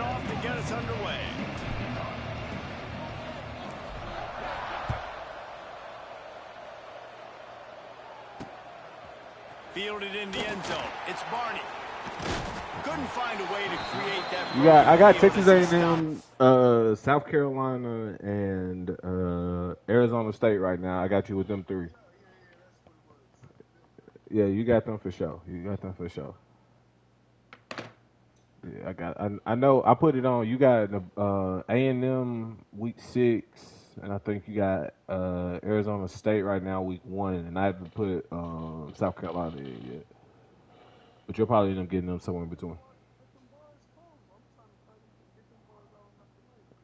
it off to get us underway. Fielded in the end zone. It's Barney. Couldn't find a way to create that. I got Texas A&M, South Carolina, and Arizona State right now. I got you with them three. Yeah, you got them for sure. Yeah, I know. I put it on. You got A&M week 6, and I think you got Arizona State right now week 1, and I haven't put South Carolina in yet. But you'll probably end up getting them somewhere in between.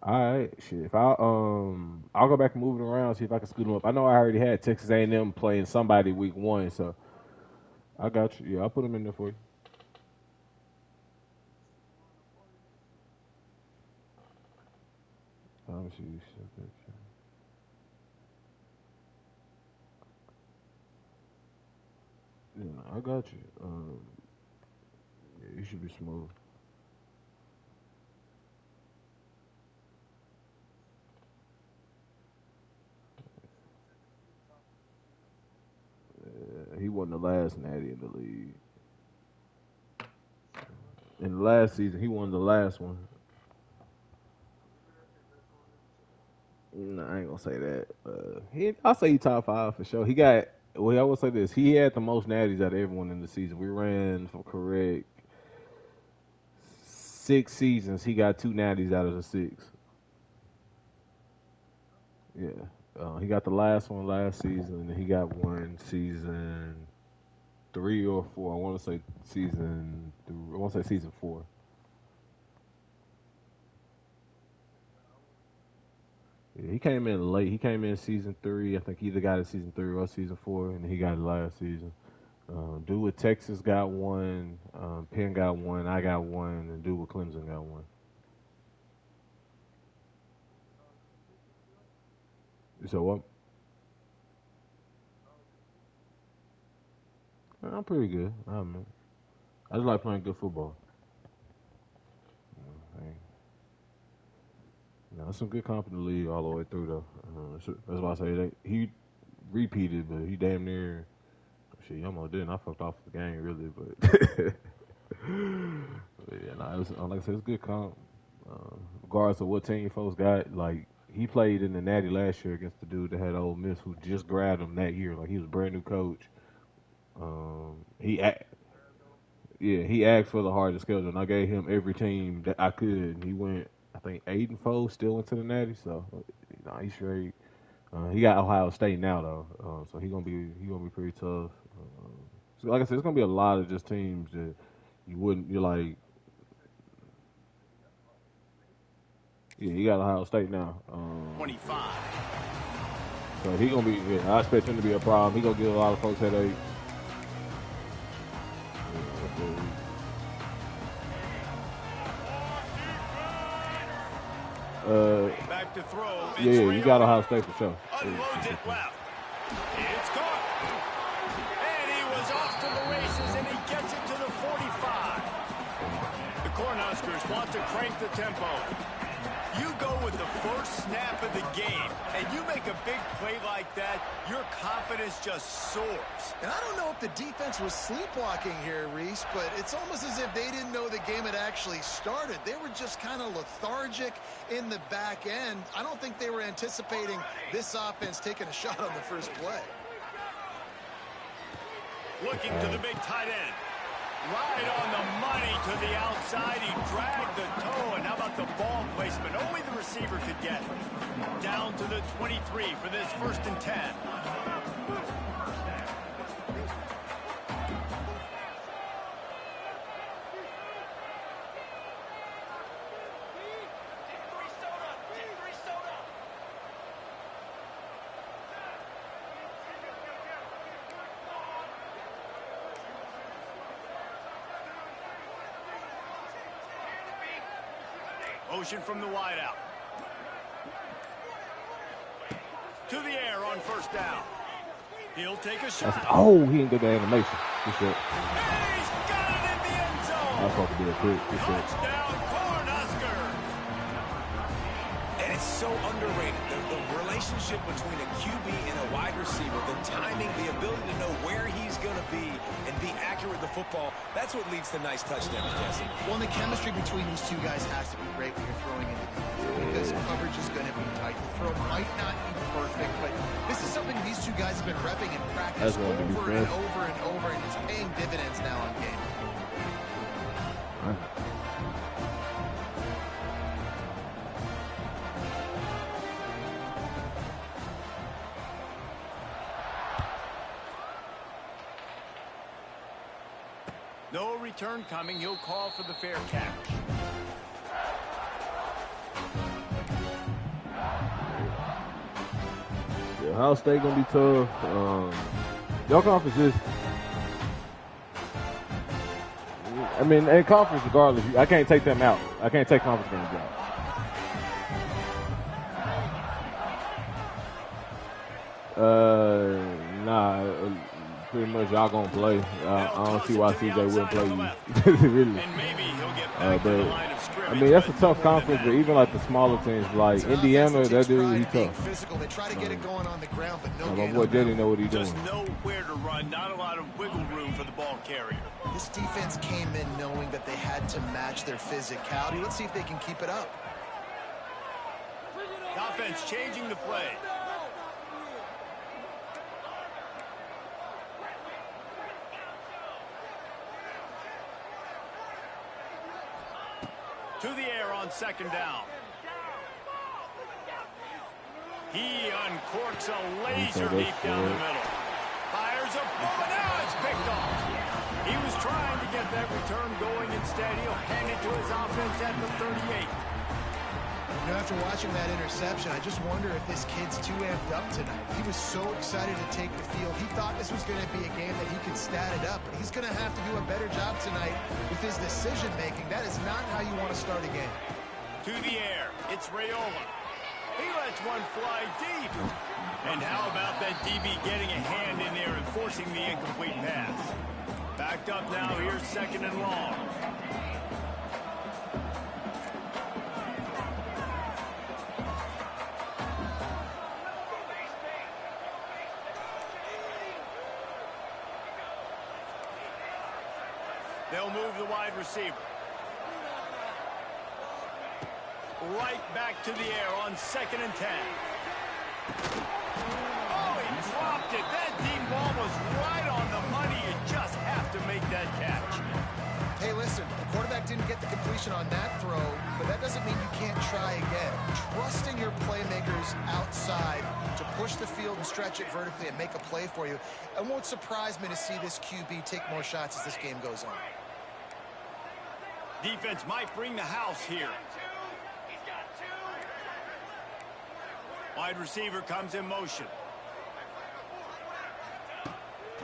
All right, shit. If I'll go back and move it around, see if I can scoot them up. I know I already had Texas A&M playing somebody week 1, so I got you. Yeah, I'll put them in there for you. Let me see. Yeah, I got you. Yeah, you should be smooth. He wasn't the last natty in the league. In the last season, he won the last one. No, I ain't gonna say that. I'll say he top 5 for sure. He got. Well, I will say this: he had the most natties out of everyone in the season. We ran for correct 6 seasons. He got 2 natties out of the 6. Yeah, he got the last one last season, and he got one season 3 or 4. I want to say season 3. I want to say season 4. Yeah, he came in late. He came in season 3. I think he either got it season 3 or season 4, and he got it last season. Dude with Texas got one. Penn got one. I got one, and dude with Clemson got one. So what? I'm pretty good. I just like playing good football. Hey, some good comp in the league all the way through though. That's why I say he repeated, but he damn near. Shit, he almost didn't. I fucked off the game really, but. But yeah, it was, like I said, it's good comp. Regardless of what team folks got, like he played in the Natty last year against the dude that had Ole Miss who just grabbed him that year. Like he was a brand new coach. He asked for the hardest schedule, and I gave him every team that I could. And he went, I think 8-4, still into the Natty. So, he's straight. He got Ohio State now though, so he gonna be pretty tough. So like I said, it's gonna be a lot of just teams that you're like. Yeah, he got Ohio State now. 25. So he gonna be. Yeah, I expect him to be a problem. He gonna give a lot of folks headaches. Back to throw. Yeah, you got Ohio State for sure. Unloads it left. It's caught. And he was off to the races, and he gets it to the 45. The Cornhuskers want to crank the tempo. You go with the first snap of the game, and you make a big play like that, your confidence just soars. And I don't know if the defense was sleepwalking here, Reese, but it's almost as if they didn't know the game had actually started. They were just kind of lethargic in the back end. I don't think they were anticipating this offense taking a shot on the first play. Looking to the big tight end. Right on the money to the outside. He dragged the toe, and how about the ball placement? Only the receiver could get. Down to the 23 for this 1st and 10. Motion from the wideout. To the air on 1st down. He'll take a shot. He didn't get the animation. He's got it in the end zone. I was supposed to be a quick. Touchdown, Cornhuskers. It's so underrated. The relationship between a QB and a wide receiver, the timing, the ability to know where he's going to be and be accurate with the football, that's what leads to nice touchdowns, Jesse. Well, and the chemistry between these two guys has to be great when you're throwing into defense because coverage is going to be tight. The throw might not be perfect, but this is something these two guys have been repping in practice over and over and over, and it's paying dividends now on game. No return coming. He'll call for the fair catch. Yeah, Ohio State gonna be tough. Your conference is. I mean, in conference, regardless, I can't take them out. I can't take conference games out. Nah. Pretty much y'all gonna play. I don't see why CJ wouldn't play you. Really. I mean, that's a tough conference, but even like the smaller teams, like Indiana, that dude, he's tough. Physical. They try to get it going on the ground, but no. My boy Jetty know what he's doing. Just nowhere to run. Not a lot of wiggle room for the ball carrier. This defense came in knowing that they had to match their physicality. Let's see if they can keep it up. Offense changing the play. To the air on second down. He uncorks a laser deep down the middle. Fires a bullet. Now it's picked off. He was trying to get that return going. Instead, he'll hand it to his offense at the 38. You know, after watching that interception, I just wonder if this kid's too amped up tonight. He was so excited to take the field. He thought this was going to be a game that he could stat it up, but he's going to have to do a better job tonight with his decision-making. That is not how you want to start a game. To the air, it's Raiola. He lets one fly deep. And how about that DB getting a hand in there and forcing the incomplete pass? Backed up now, here's second and long. They'll move the wide receiver. Right back to the air on second and 10. Oh, he dropped it. That deep ball was right on the money. You just have to make that catch. Hey, listen, the quarterback didn't get the completion on that throw, but that doesn't mean you can't try again. Trusting your playmakers outside to push the field and stretch it vertically and make a play for you. It won't surprise me to see this QB take more shots as this game goes on. Defense might bring the house here. Wide receiver comes in motion.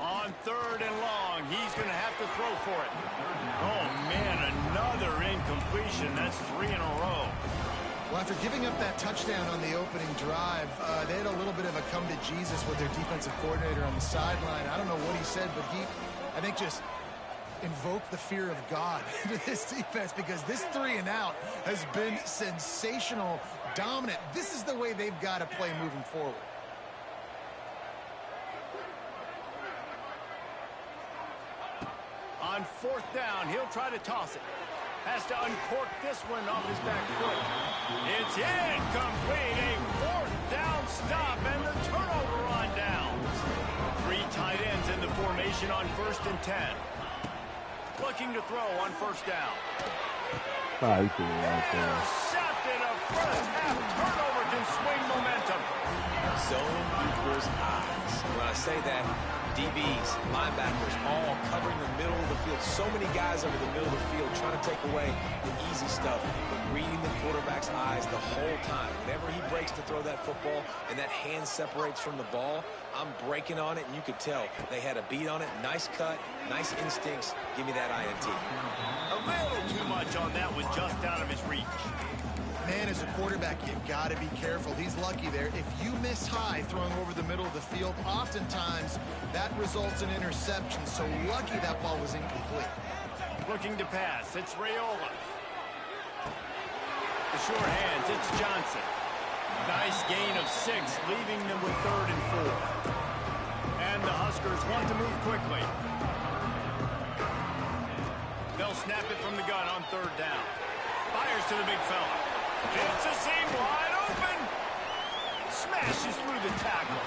On third and long, he's going to have to throw for it. Oh, man, another incompletion. That's 3 in a row. Well, after giving up that touchdown on the opening drive, they had a little bit of a come to Jesus with their defensive coordinator on the sideline. I don't know what he said, but he, I think, just invoked the fear of God into this defense because this 3 and out has been sensational, dominant. This is the way they've got to play moving forward. On fourth down, he'll try to toss it. Has to uncork this one off his back foot. It's incomplete. A fourth down stop and the turnover on downs. 3 tight ends in the formation on first and 10. Looking to throw on first down. Intercepted. A first half turnover can swing momentum. Zone equals eyes. When I say that, DBs, linebackers, all covering the middle of the field. So many guys over the middle of the field trying to take away the easy stuff, but reading the quarterback's eyes the whole time. Whenever he breaks to throw that football and that hand separates from the ball, I'm breaking on it, and you could tell they had a beat on it. Nice cut, nice instincts. Give me that INT. A little too much on that one, just out of his reach. Man, as a quarterback, you've got to be careful. He's lucky there. If you miss high throwing over the middle of the field, oftentimes that results in interception. So lucky that ball was incomplete. Looking to pass. It's Raiola. The sure hands. It's Johnson. Nice gain of 6, leaving them with 3rd and 4. And the Huskers want to move quickly. They'll snap it from the gun on 3rd down. Fires to the big fella. It's a seam wide open. Smashes through the tackle.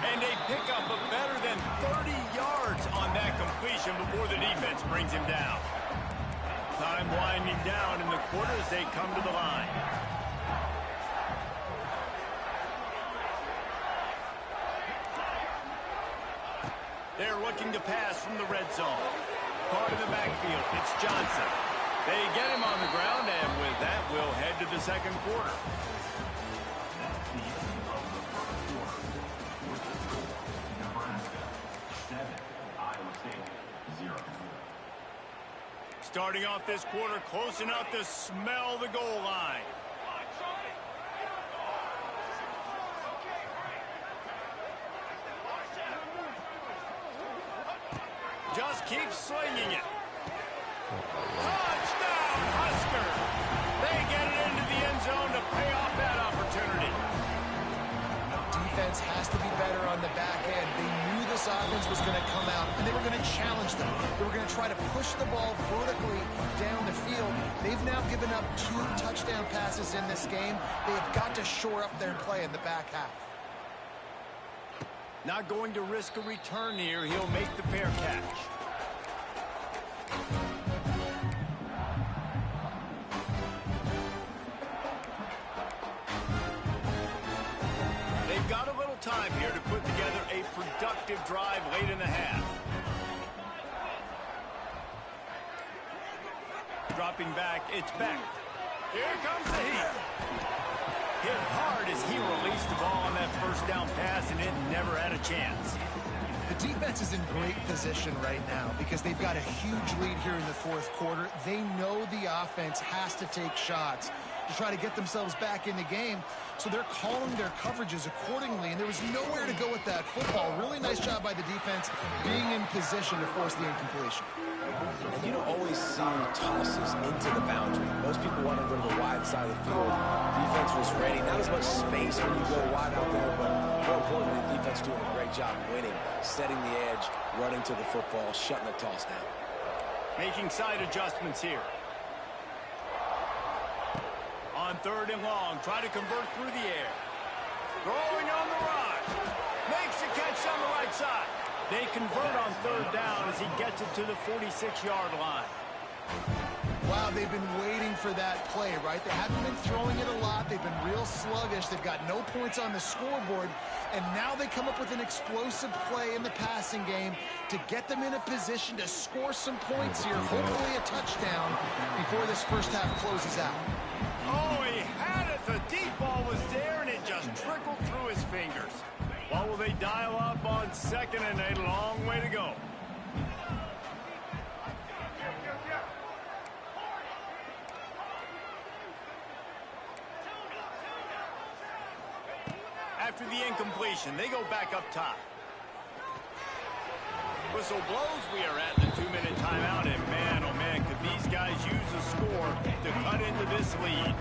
And they pick up a better than 30 yards on that completion before the defense brings him down. Time winding down in the quarter as they come to the line. They're looking to pass from the red zone. Part of the backfield, it's Johnson. They get him on the ground, and with that, we'll head to the second quarter. Starting off this quarter, close enough to smell the goal line. Just keep slinging it. Touchdown, Huskers! They get it into the end zone to pay off that opportunity. Defense has to be better on the back end. They knew this offense was going to come out, and they were going to challenge them. They were going to try to push the ball vertically down the field. They've now given up 2 touchdown passes in this game. They have got to shore up their play in the back half. Not going to risk a return here. He'll make the fair catch. They've got a little time here to put together a productive drive late in the half. Dropping back, it's Beck. Here comes the heat. Hit hard as he released the ball on that first down pass, and it never had a chance. The defense is in great position right now because they've got a huge lead here in the 4th quarter. They know the offense has to take shots to try to get themselves back in the game, so they're calling their coverages accordingly, and there was nowhere to go with that football. Really nice job by the defense being in position to force the incompletion. And you don't always see tosses into the boundary. Most people want to go to the wide side of the field. Defense was ready. Not as much space when you go wide out there, but more importantly, the defense doing a great job winning, setting the edge, running to the football, shutting the toss down. Making side adjustments here. On 3rd and long, try to convert through the air. Throwing on the run. Makes a catch on the right side. They convert on 3rd down as he gets it to the 46-yard line. Wow, they've been waiting for that play, right? They haven't been throwing it a lot. They've been real sluggish. They've got no points on the scoreboard. And now they come up with an explosive play in the passing game to get them in a position to score some points here, hopefully a touchdown before this first half closes out. Oh, he had it. The deep ball was there, and it just trickled through his fingers. What will they dial up on 2nd and a long way to go? After the incompletion, they go back up top. Whistle blows. We are at the 2-minute timeout, and man, oh man, could these guys use a score to cut into this lead.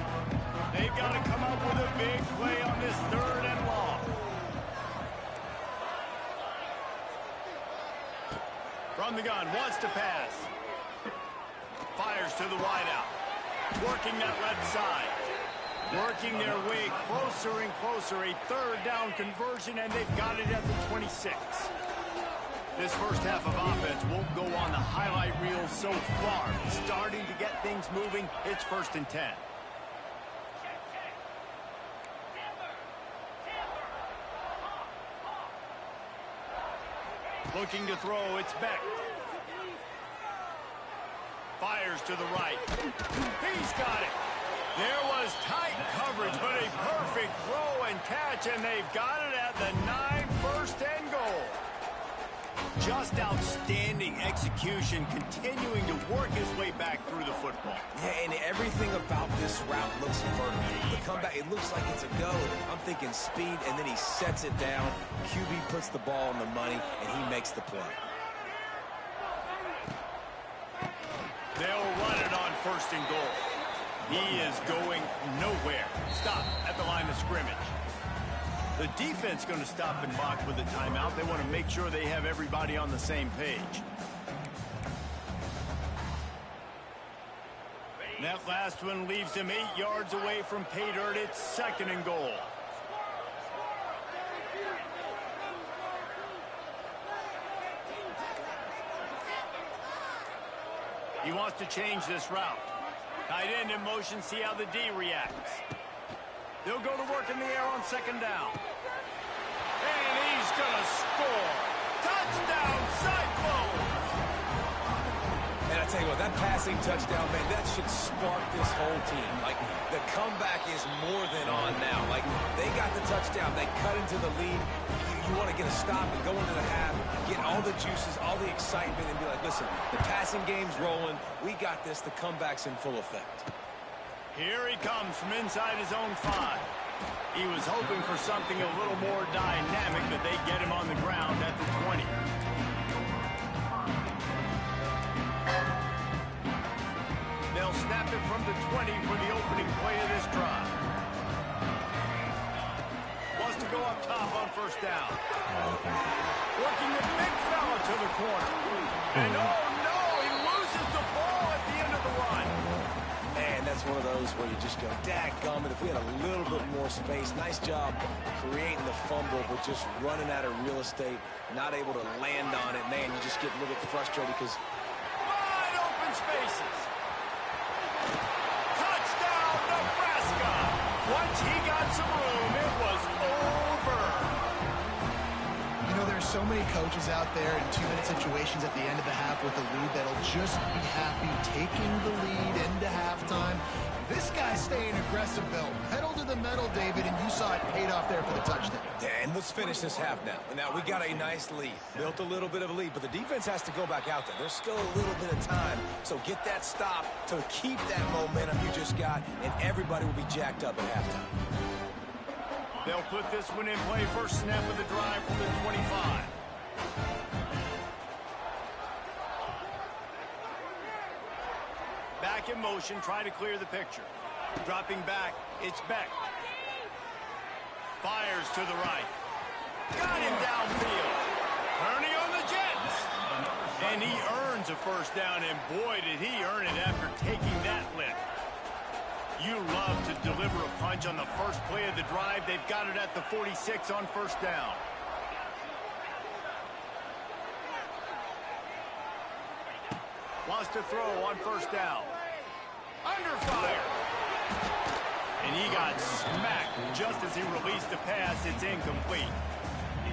They've got to come up with a big play on this 3rd and long. From the gun, wants to pass. Fires to the wideout. Working that left side. Working their way closer and closer. A 3rd down conversion, and they've got it at the 26. This first half of offense won't go on the highlight reel so far. Starting to get things moving. It's 1st and 10. Looking to throw, it's Beck. Fires to the right. He's got it. There was tight coverage, but a perfect throw and catch, and they've got it at the 9, 1st and goal. Just outstanding execution, continuing to work his way back through the football. Yeah, and everything about this route looks vertical. The comeback, it looks like it's a go. I'm thinking speed, and then he sets it down. QB puts the ball on the money, and he makes the play. They'll run it on 1st and goal. He is going nowhere. Stop at the line of scrimmage. The defense going to stop and mock with a timeout. They want to make sure they have everybody on the same page. That last one leaves him 8 yards away from pay dirt. It's 2nd and goal. He wants to change this route. Tight end in motion, see how the D reacts. They'll go to work in the air on 2nd down. And he's going to score. Touchdown, Cyclones! And I tell you what, that passing touchdown, man, that should spark this whole team. Like, the comeback is more than on now. Like, they got the touchdown. They cut into the lead. You want to get a stop and go into the half, get all the juices, all the excitement, and be like, listen, the passing game's rolling. We got this. The comeback's in full effect. Here he comes from inside his own 5. He was hoping for something a little more dynamic, but they get him on the ground at the 20. They'll snap it from the 20 for the opening play of this drive. Wants to go up top on 1st down. Working the big fella to the corner. And oh no, he loses the ball at the end of the run. Man, that's one of those where you just go, dadgummit, if we had a little bit more space. Nice job creating the fumble, but just running out of real estate, not able to land on it. Man, you just get a little bit frustrated because wide open spaces. Touchdown, Nebraska. Once he got some room, it was over. You know, there's so many coaches out there in 2-minute situations at the end of the half with a lead that'll just be happy taking the lead into halftime. This guy's staying aggressive, Bill. Pedal to the metal, David, and you saw it paid off there for the touchdown. And let's finish this half now. Now, we got a nice lead. Built a little bit of a lead, but the defense has to go back out there. There's still a little bit of time, so get that stop to keep that momentum you just got, and everybody will be jacked up at halftime. They'll put this one in play. First snap of the drive from the 25. Back in motion, try to clear the picture. Dropping back, it's Beck. Fires to the right. Got him downfield. Turning on the Jets. And he earns a 1st down, and boy, did he earn it after taking that lift. You love to deliver a punch on the first play of the drive. They've got it at the 46 on 1st down. Wants to throw on 1st down. Under fire. And he got smacked just as he released the pass. It's incomplete.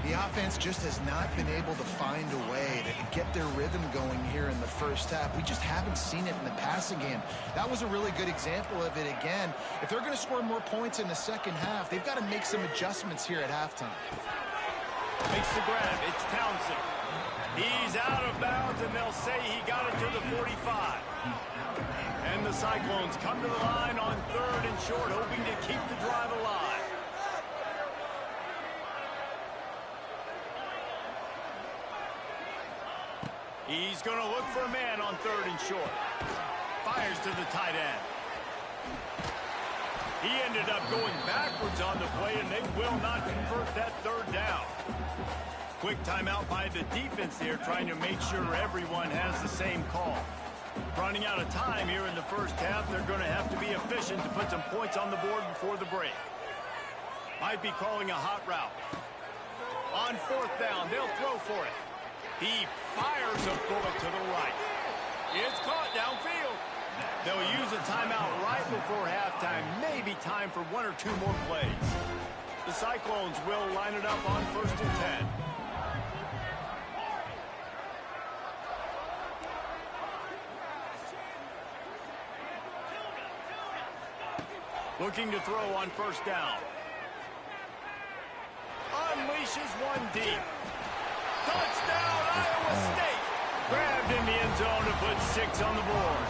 The offense just has not been able to find a way to get their rhythm going here in the first half. We just haven't seen it in the passing game. That was a really good example of it again. If they're going to score more points in the second half, they've got to make some adjustments here at halftime. Makes the grab. It's Townsend. He's out of bounds, and they'll say he got it to the 45. And the Cyclones come to the line on 3rd and short, hoping to keep the drive alive. He's going to look for a man on 3rd and short. Fires to the tight end. He ended up going backwards on the play, and they will not convert that 3rd down. Quick timeout by the defense there, trying to make sure everyone has the same call. Running out of time here in the first half, they're going to have to be efficient to put some points on the board before the break. Might be calling a hot route. On 4th down, they'll throw for it. He fires a bullet to the right. It's caught downfield. They'll use a timeout right before halftime. Maybe time for 1 or 2 more plays. The Cyclones will line it up on 1st and 10. Looking to throw on 1st down. Unleashes one deep. Touchdown, Iowa State. Grabbed in the end zone to put 6 on the board.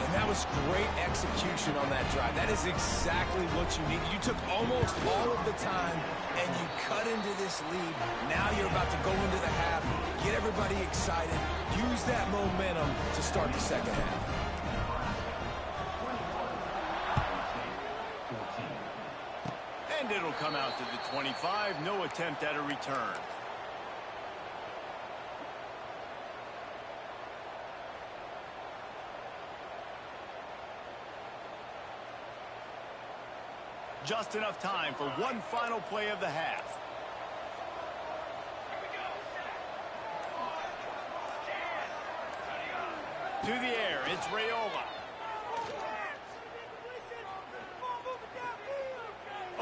And that was great execution on that drive. That is exactly what you need. You took almost all of the time, and you cut into this lead. Now you're about to go into the half, get everybody excited, use that momentum to start the second half. And it'll come out to the 25. No attempt at a return. Just enough time for one final play of the half. To the air, it's Raiola.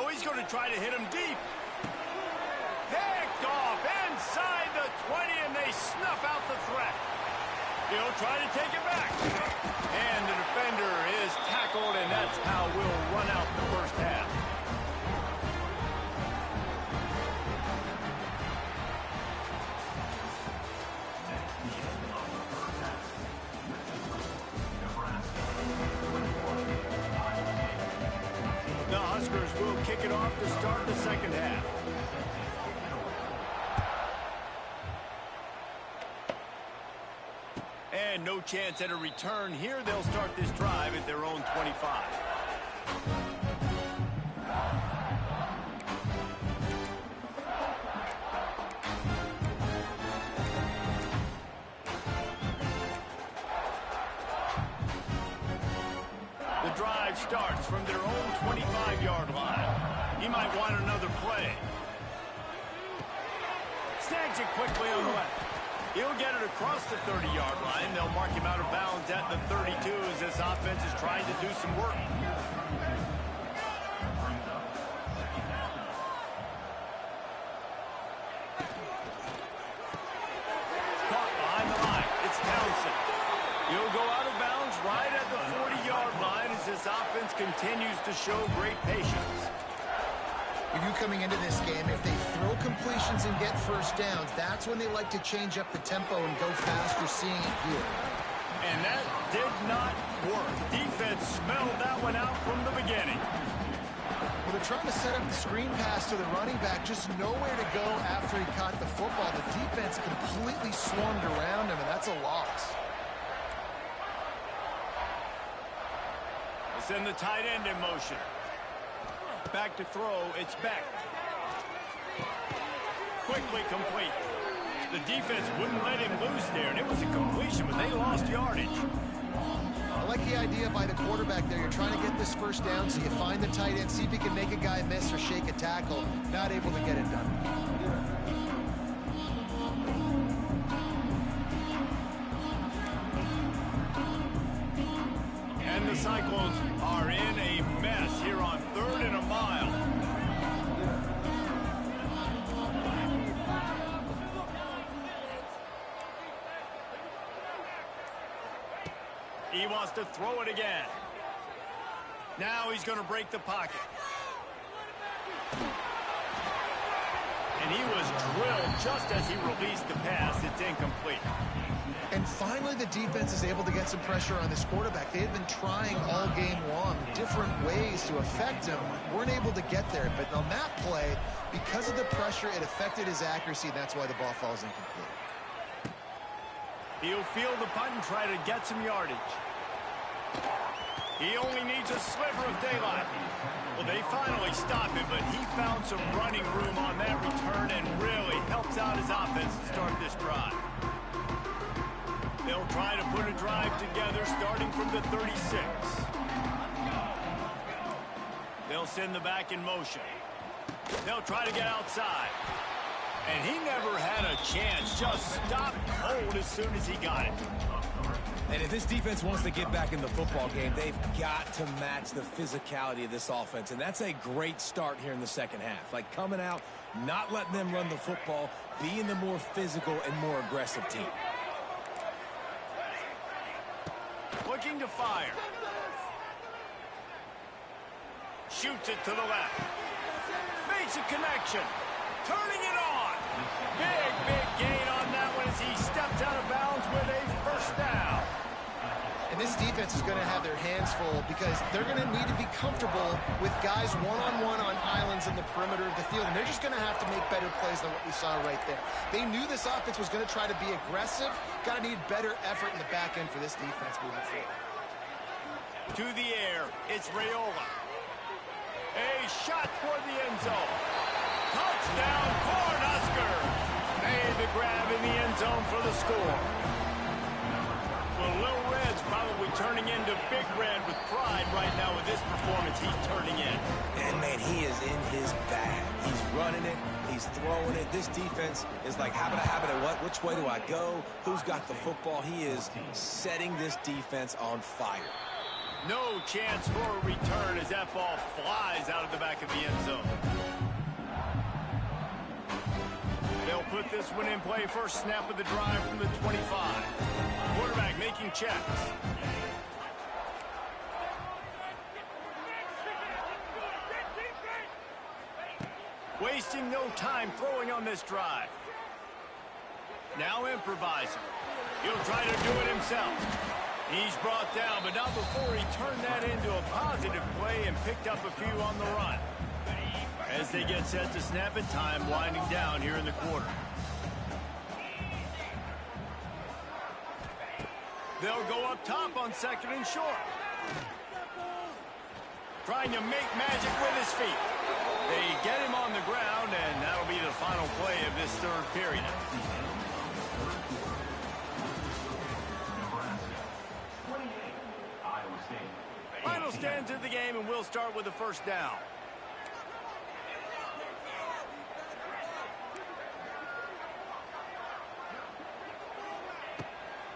Oh, he's going to try to hit him deep. Picked off inside the 20, and they snuff out the threat. He'll try to take it back. And the defender is tackled, and that's how we'll run out the first half. The Huskers will kick it off to start the second half. And no chance at a return here. They'll start this drive at their own 25. The drive starts from their own 25-yard line. He might want another play. Snags it quickly on the left. He'll get it across the 30-yard line. They'll mark him out of bounds at the 32 as this offense is trying to do some work. Caught behind the line. It's Townsend. He'll go out of bounds right at the 40-yard line as this offense continues to show great patience. If you coming into this game, if they throw completions and get first downs, that's when they like to change up the tempo and go faster, seeing it here. And that did not work. Defense smelled that one out from the beginning. Well, they're trying to set up the screen pass to the running back, just nowhere to go after he caught the football. The defense completely swarmed around him, and that's a loss. They send the tight end in motion. Back to throw, it's Beck. Quickly complete. The defense wouldn't let him loose there, and it was a completion, but they lost yardage. I like the idea by the quarterback there. You're trying to get this first down, so you find the tight end, see if he can make a guy miss or shake a tackle. Not able to get it done. And the Cyclones are in a mess here on 3rd and a mile. He wants to throw it again. Now he's going to break the pocket. And he was drilled just as he released the pass. It's incomplete. And finally, the defense is able to get some pressure on this quarterback. They had been trying all game long different ways to affect him. Weren't able to get there. But on that play, because of the pressure, it affected his accuracy. That's why the ball falls incomplete. He'll field the punt and try to get some yardage. He only needs a sliver of daylight. Well, they finally stop him, but he found some running room on that return and really helps out his offense to start this drive. They'll try to put a drive together starting from the 36. They'll send the back in motion. They'll try to get outside. And he never had a chance. Just stopped cold as soon as he got it. And if this defense wants to get back in the football game, they've got to match the physicality of this offense. And that's a great start here in the second half. Like coming out, not letting them run the football, being the more physical and more aggressive team. Looking to fire. Shoots it to the left. Makes a connection. Turning it on. Big gain on that one as he steps out of bounds with a first down. And this defense is going to have their hands full because they're going to need to be comfortable with guys one-on-one on islands in the perimeter of the field. And they're just going to have to make better plays than what we saw right there. They knew this offense was going to try to be aggressive. Got to need better effort in the back end for this defense moving forward. To the air, it's Raiola. A shot toward the end zone. Touchdown, Cornhuskers. Made the grab in the end zone for the score. Well, Little Red's probably turning into Big Red with pride right now with this performance he's turning in. And, man, he is in his bag. He's running it. He's throwing it. This defense is like habit, what? Which way do I go? Who's got the football? He is setting this defense on fire. No chance for a return as that ball flies out of the back of the end zone. They'll put this one in play. First snap of the drive from the 25. Quarterback making checks. Wasting no time throwing on this drive. Now improvising. He'll try to do it himself. He's brought down, but not before he turned that into a positive play and picked up a few on the run. As they get set to snap it, time winding down here in the quarter. They'll go up top on second and short. Trying to make magic with his feet. They get him on the ground, and that'll be the final play of this third period. Final stands of the game, and we'll start with the first down.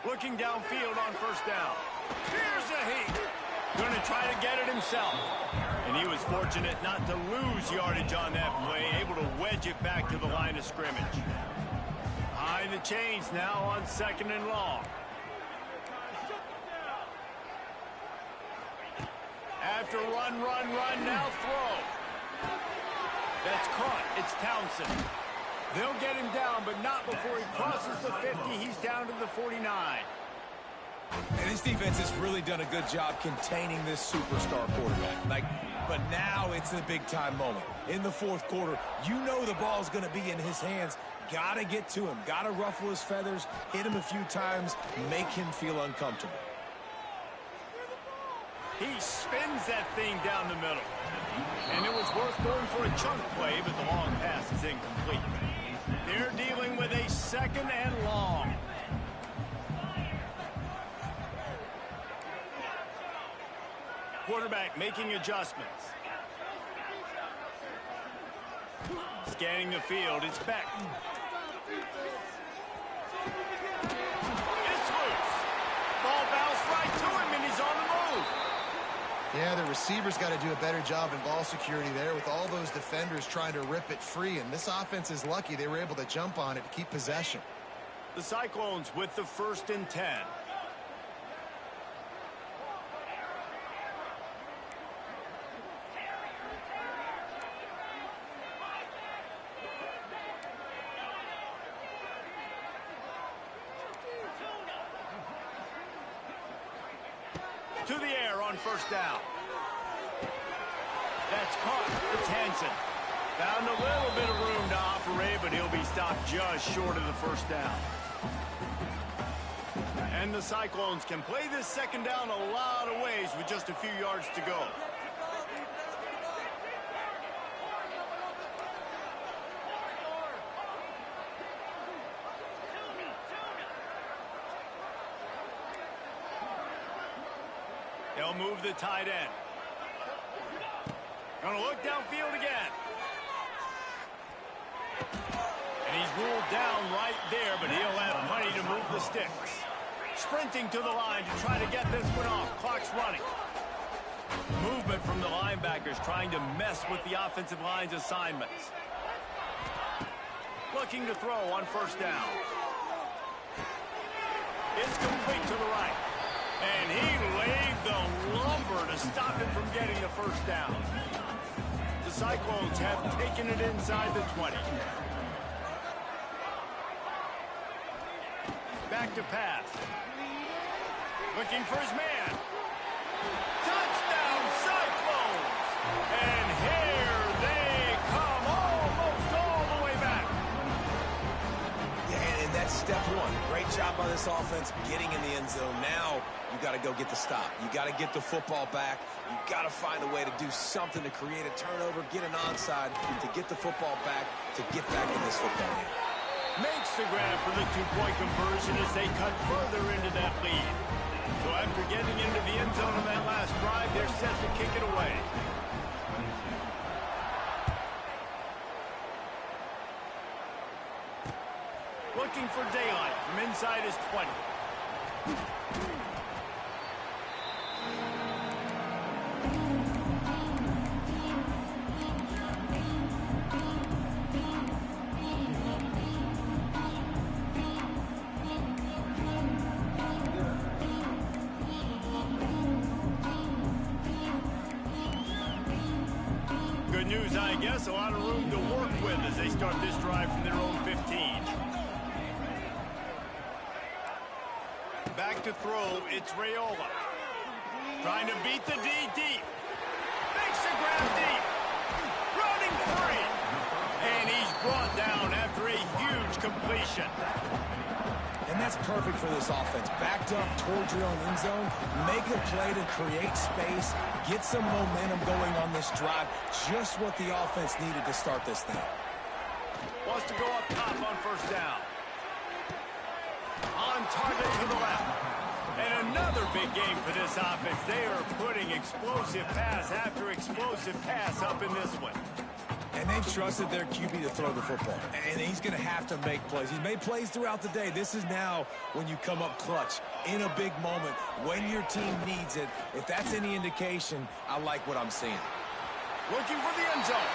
Looking downfield on first down. Here's a heat. Going to try to get it himself. And he was fortunate not to lose yardage on that play, able to wedge it back to the line of scrimmage. High the chains now on second and long. After run, now throw. That's caught. It's Townsend. They'll get him down, but not before he crosses the 50. He's down to the 49. And this defense has really done a good job containing this superstar quarterback. But now it's a big-time moment. In the fourth quarter, you know the ball's going to be in his hands. Got to get to him. Got to ruffle his feathers, hit him a few times, make him feel uncomfortable. He spins that thing down the middle. And it was worth going for a chunk play, but the long pass is incomplete. They're dealing with a second and long. Quarterback making adjustments. Scanning the field, it's Beck. It's loose. Ball bounced right to him, and he's on the move. Yeah, the receivers got to do a better job in ball security there with all those defenders trying to rip it free. And this offense is lucky they were able to jump on it to keep possession. The Cyclones with the 1st and 10. To the air on first down. That's caught. It's Hansen. Found a little bit of room to operate, but he'll be stopped just short of the first down. And the Cyclones can play this second down a lot of ways with just a few yards to go. They'll move the tight end. Gonna look downfield again. And he's ruled down right there, but he'll have plenty to move the sticks. Sprinting to the line to try to get this one off. Clock's running. Movement from the linebackers trying to mess with the offensive line's assignments. Looking to throw on first down. It's complete to the right. And he laid the lumber to stop him from getting the first down. The Cyclones have taken it inside the 20. Back to pass. Looking for his man. Touchdown, Cyclones! And here they come, almost all the way back. Yeah, and that's step one. Great job by this offense getting in the end zone. Now you got to go get the stop. You got to get the football back. You got to find a way to do something to create a turnover, get an onside, to get the football back, to get back in this football game. Makes the grab for the two-point conversion as they cut further into that lead. So after getting into the end zone on that last drive, they're set to kick it away. Looking for daylight from inside his 20. Good news, I guess. A lot of room to work with as they start this drive from their own 15. Back to throw, it's Raiola. Trying to beat the D deep. Makes the grab deep. Running free. And he's brought down after a huge completion. And that's perfect for this offense. Backed up towards your own end zone. Make a play to create space. Get some momentum going on this drive. Just what the offense needed to start this thing. Wants to go up top on first down. On target to the left. And another big game for this offense. They are putting explosive pass after explosive pass up in this one. And they've trusted their QB to throw the football. And he's going to have to make plays. He's made plays throughout the day. This is now when you come up clutch in a big moment when your team needs it. If that's any indication, I like what I'm seeing. Looking for the end zone.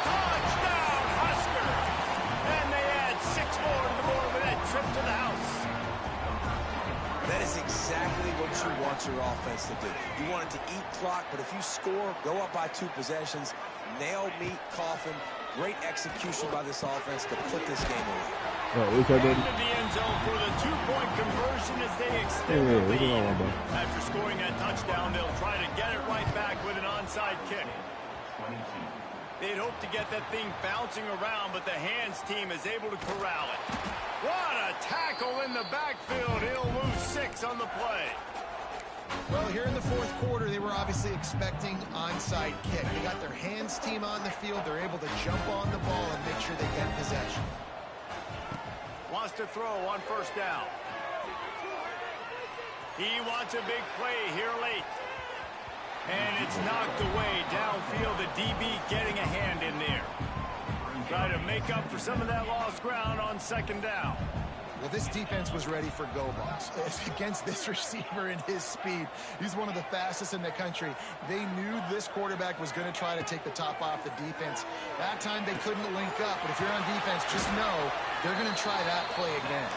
Touchdown, Huskers! And they add 6 more to the board with that trip to the house. That is exactly what you want your offense to do. You want it to eat clock, but if you score, go up by 2 possessions, nail, meet, coffin. Great execution by this offense to put this game away. Into the end zone for the 2-point conversion as they extend the lead. After scoring that touchdown, they'll try to get it right back with an onside kick. They'd hope to get that thing bouncing around, but the hands team is able to corral it. What a tackle in the backfield. He'll lose 6 on the play. Well, here in the fourth quarter, they were obviously expecting onside kick. They got their hands team on the field. They're able to jump on the ball and make sure they get possession. Wants to throw on first down. He wants a big play here late. And it's knocked away downfield. The DB getting a hand in there. Try to make up for some of that lost ground on second down. Well, this defense was ready for go balls. Against this receiver and his speed, he's one of the fastest in the country. They knew this quarterback was going to try to take the top off the defense. That time they couldn't link up, but if you're on defense, just know they're going to try that play again.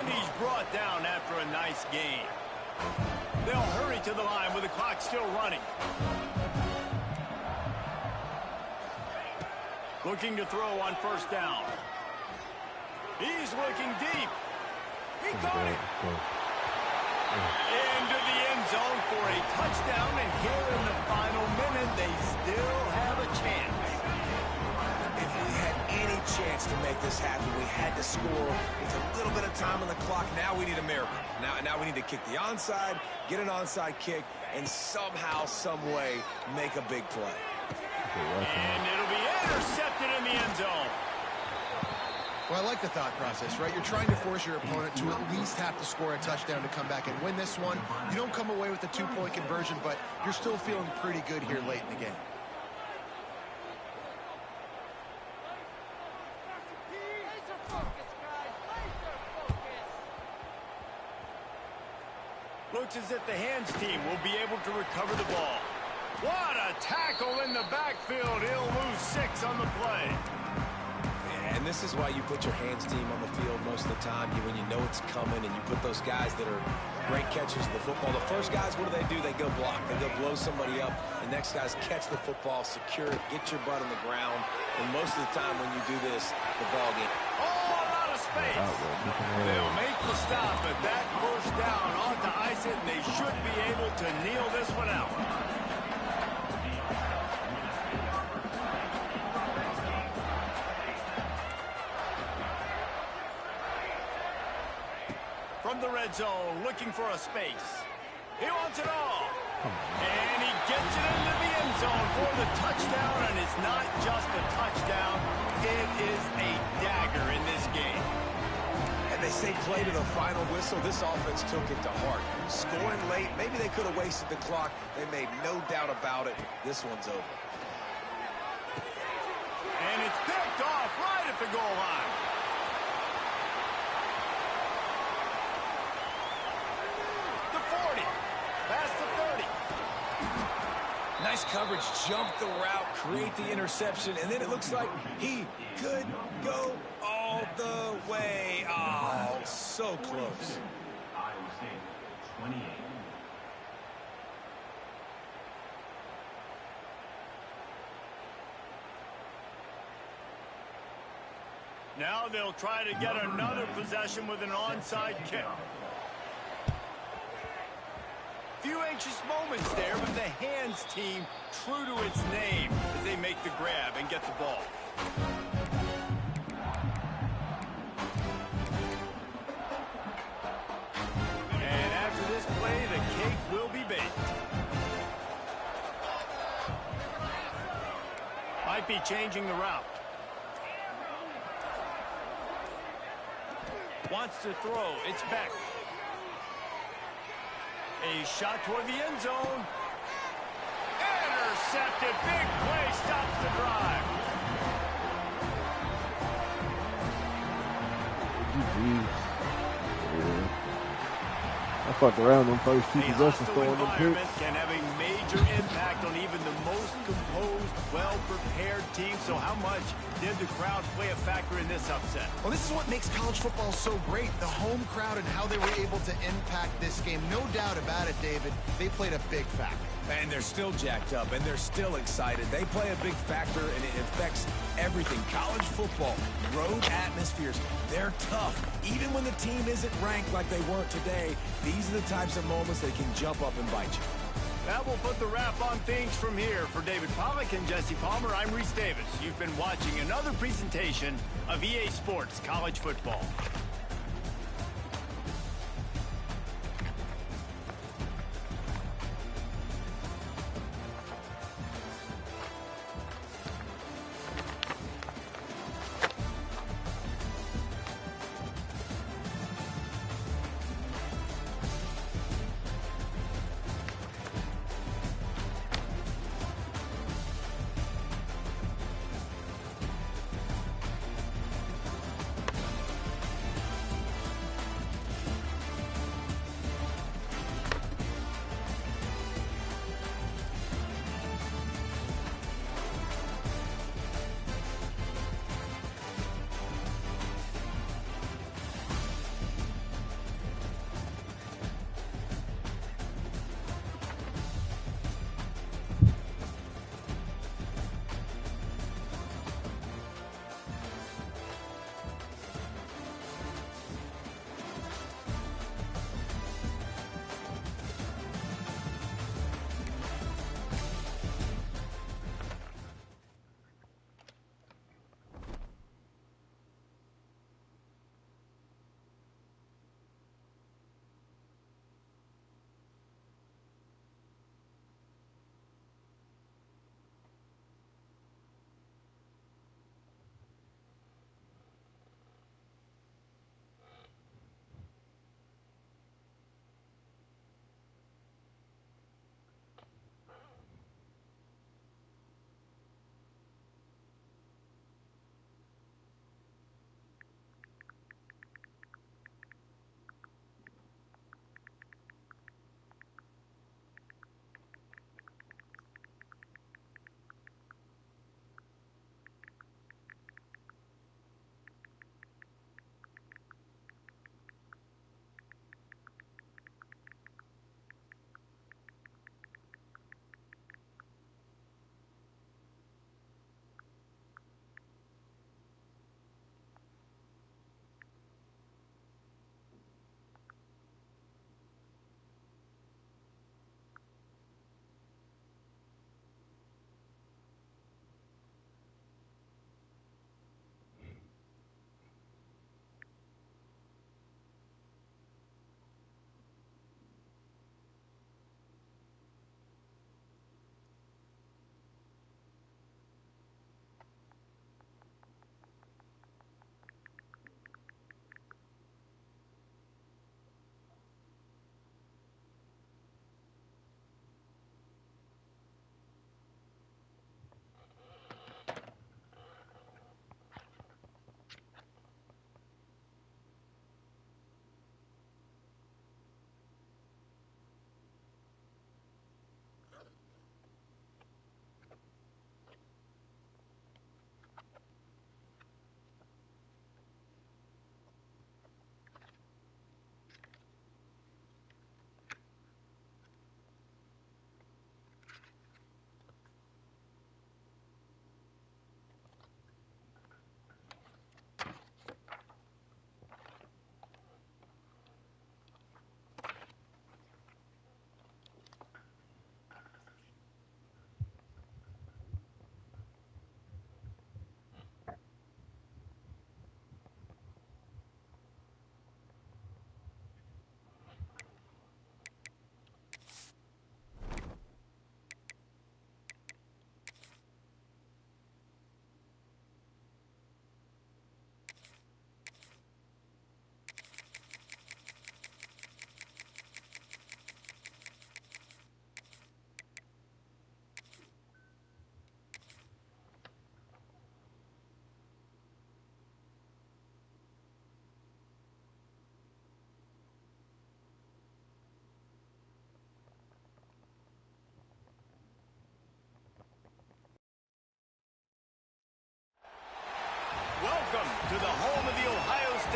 And he's brought down after a nice gain. They'll hurry to the line with the clock still running. Looking to throw on first down. He's looking deep. He caught it. Into the end zone for a touchdown, and here in the final minute, they still have a chance. If we had any chance to make this happen, we had to score with a little bit of time on the clock. Now we need a miracle. Now we need to kick the onside, get an onside kick, and somehow, some way, make a big play. And it'll be intercepted in the end zone. Well, I like the thought process, right? You're trying to force your opponent to at least have to score a touchdown to come back and win this one. You don't come away with a 2-point conversion, but you're still feeling pretty good here late in the game. Looks as if the hands team will be able to recover the ball. What a tackle in the backfield. He'll lose 6 on the play. And this is why you put your hands team on the field most of the time, when you know it's coming, and you put those guys that are great catchers of the football. The first guys, what do? They go block. They go blow somebody up. The next guys catch the football, secure it, get your butt on the ground. And most of the time when you do this, the ball game. Oh, a lot of space. They'll make the stop, but that first down ought to ice it, and they should be able to kneel this one out. around the red zone, looking for a space. He wants it all. And he gets it into the end zone for the touchdown, and it's not just a touchdown. It is a dagger in this game. And they say play to the final whistle. This offense took it to heart. Scoring late, maybe they could have wasted the clock. They made no doubt about it. This one's over. And it's picked off right at the goal line. The 40. Past the 30. Nice coverage, jump the route, create the interception, and then it looks like he could go all the way. Oh, so close. Iowa State, 28. Now they'll try to get another possession with an onside kick. Few anxious moments there, but the hands team true to its name as they make the grab and get the ball. And after this play, the cake will be baked. Might be changing the route. Wants to throw. It's back. A shot toward the end zone. Intercepted. Big play. Stops the drive. I fucked around them first two A possessions hostile throwing them environment picks. can have a major impact on even the most composed, well-prepared team. So how much did the crowd play a factor in this upset? Well, this is what makes college football so great, the home crowd and how they were able to impact this game. No doubt about it, David. They played a big factor. And they're still jacked up, and they're still excited. They play a big factor, and it affects everything. College football, road atmospheres, they're tough. Even when the team isn't ranked like they weren't today, these are the types of moments that can jump up and bite you. That will put the wrap on things from here. For David Pollack and Jesse Palmer, I'm Reese Davis. You've been watching another presentation of EA Sports College Football.